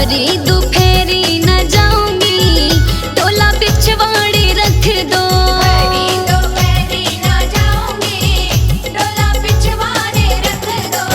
भरी दोपहरी न जाऊंगी, डोला पिछवाड़े रख दो। भरी दोपहरी न जाऊंगी, डोला पिछवाड़े रख दो।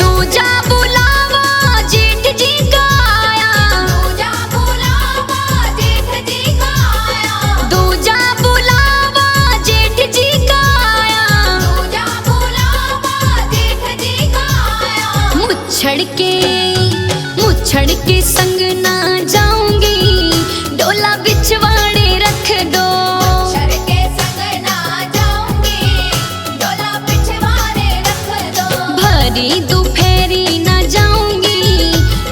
दूजा बुलावा जेठ जी का आया, दूजा बुलावा जेठ जी का आया, दूजा बुलावा जेठ जी का आया। दूजा बुलावा जेठ जी का आया। मुच्छड़ के संग ना जाऊंगी, डोला बिछवाड़े रख दो। मच्छर के संग ना जाऊंगी, डोला पिछवाड़े रख दो। भरी दोपहरी न जाऊंगी,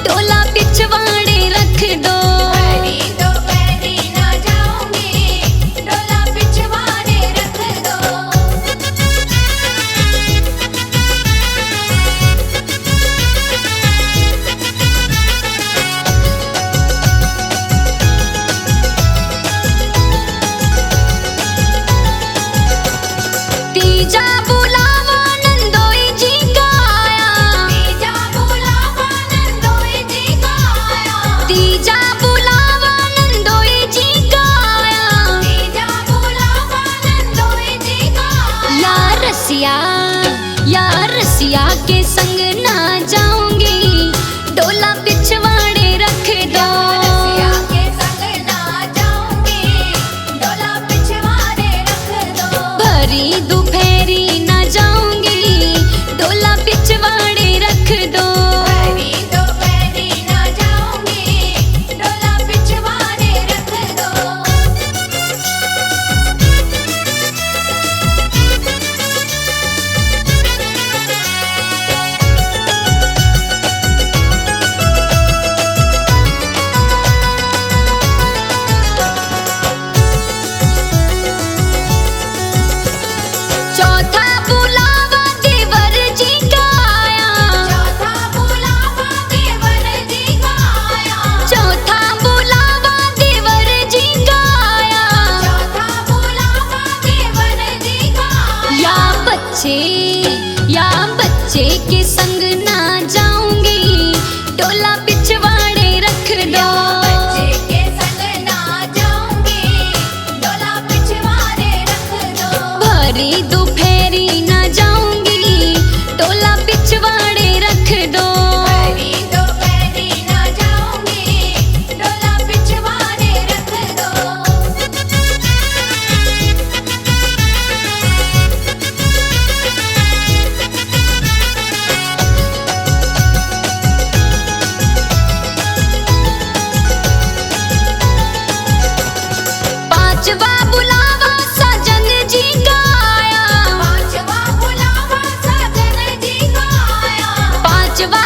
डोला पिछवाड़े रख दो। भरी दोपहरी न जाऊंगी, डोला पिछवाड़े रख दो। तीजा बुलावा नंदोई जी का आया, तीजा बुलावा नंदोई जी का आया, तीजा बुलावा नंदोई जी का आया। तीजा बुलावा नंदोई जी का आया। या रसिया के संग ना जाऊंगी, डोला पिछवाड़े रख दो। रसिया के संग ना जाऊंगी, डोला पिछवाड़े रख दो। भरी दोपहरी न जाऊंगी, डोला पिछवाड़े रख दो। भरी दोपहरी न जाऊंगी, डोला पिछवाड़े रख दो। चौथा बुलावा देवर जी का आया, चौथा बुलावा देवर जी का आया, चौथा बुलावा देवर जी का आया। चौथा बुलावा देवर जी का आया। या बच्चे के संग ना जाऊंगी, डोला पिछवाड़े रख दो। बच्चे के संग ना जाऊंगी, डोला पिछवाड़े रख दो। भरी दोपहरी न जाऊंगी, डोला पिछवाड़े रख दो। भरी दोपहरी न जाऊंगी, डोला पिछवाड़े रख दो। पांचवा बुलावा सजन जी का आया, पांचवा बुलावा सजन जी का आया। पांचवा